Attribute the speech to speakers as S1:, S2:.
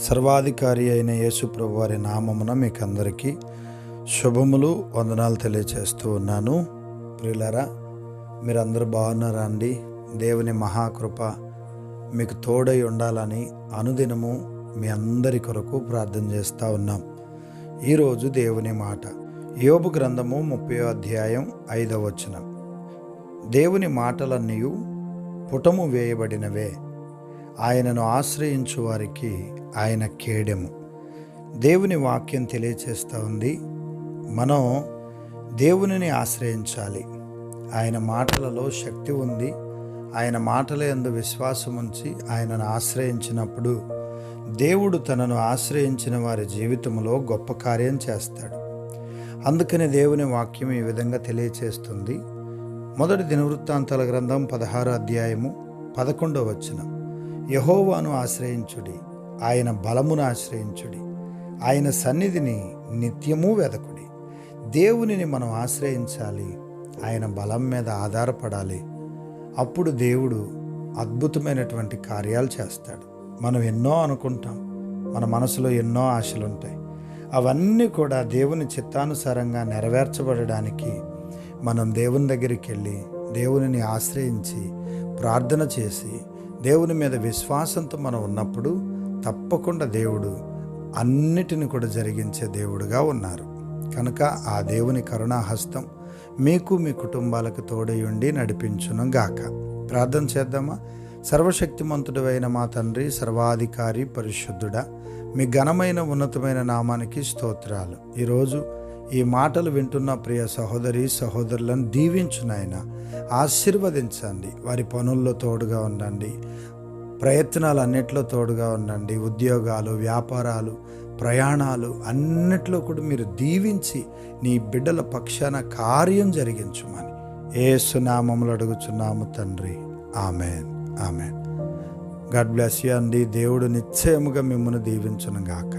S1: సర్వాధికారి అయిన యేసు ప్రభువారి నామమున మీకు అందరికీ శుభములు, వందనాలు తెలియచేస్తూ ఉన్నాను. ప్రియులారా, మీరందరూ బాగున్నారా అండి? దేవుని మహాకృప మీకు తోడై ఉండాలని అనుదినము మీ అందరి కొరకు ప్రార్థన చేస్తూ ఉన్నాం. ఈరోజు దేవుని మాట యోబు గ్రంథము 30వ అధ్యాయం 5వ వచనం. దేవుని మాటలన్నీ పుటము వేయబడినవే, ఆయనను ఆశ్రయించు వారికి ఆయన కేడెము. దేవుని వాక్యం తెలియచేస్తూ ఉంది, మనం దేవునిని ఆశ్రయించాలి. ఆయన మాటలలో శక్తి ఉంది. ఆయన మాటల యందు విశ్వాసం ఉంచి ఆయనను ఆశ్రయించినప్పుడు దేవుడు తనను ఆశ్రయించిన వారి జీవితంలో గొప్ప కార్యం చేస్తాడు. అందుకని దేవుని వాక్యం ఈ విధంగా తెలియచేస్తుంది. మొదటి దినవృత్తాంతాల గ్రంథం 16వ అధ్యాయము 11వ వచనం. యెహోవాను ఆశ్రయించుడి, ఆయన బలమును ఆశ్రయించుడి, ఆయన సన్నిధిని నిత్యము వెదకుడి. దేవునిని మనం ఆశ్రయించాలి, ఆయన బలం మీద ఆధారపడాలి. అప్పుడు దేవుడు అద్భుతమైనటువంటి కార్యాలు చేస్తాడు. మనం ఎన్నో అనుకుంటాం, మన మనసులో ఎన్నో ఆశలు ఉంటాయి. అవన్నీ కూడా దేవుని చిత్తానుసారంగా నెరవేర్చబడడానికి మనం దేవుని దగ్గరికి వెళ్ళి దేవునిని ఆశ్రయించి ప్రార్థన చేసి దేవుని మీద విశ్వాసంతో మనం ఉన్నప్పుడు తప్పకుండా దేవుడు అన్నిటిని కూడా జరిగించే దేవుడుగా ఉన్నారు. కనుక ఆ దేవుని కరుణాహస్తం మీకు మీ కుటుంబాలకు తోడై ఉండి నడిపించును గాక. ప్రార్థన చేద్దామా? సర్వశక్తిమంతుడు అయిన మా తండ్రి, సర్వాధికారి, పరిశుద్ధుడా, మీ ఘనమైన ఉన్నతమైన నామానికి స్తోత్రాలు. ఈరోజు ఈ మాటలు వింటున్న ప్రియ సహోదరి సహోదరులను దీవించునైన ఆశీర్వదించండి. వారి పనుల్లో తోడుగా ఉండండి, ప్రయత్నాలు అన్నిట్లో తోడుగా ఉండండి. ఉద్యోగాలు, వ్యాపారాలు, ప్రయాణాలు అన్నిట్లో కూడా మీరు దీవించి నీ బిడ్డల పక్షాన కార్యం జరిగించుమని యేసు నామములో అడుగుచున్నాము తండ్రి. Amen, amen. God bless you అండి. దేవుడు నిశ్చయముగా మిమ్మల్ని దీవించును గాక.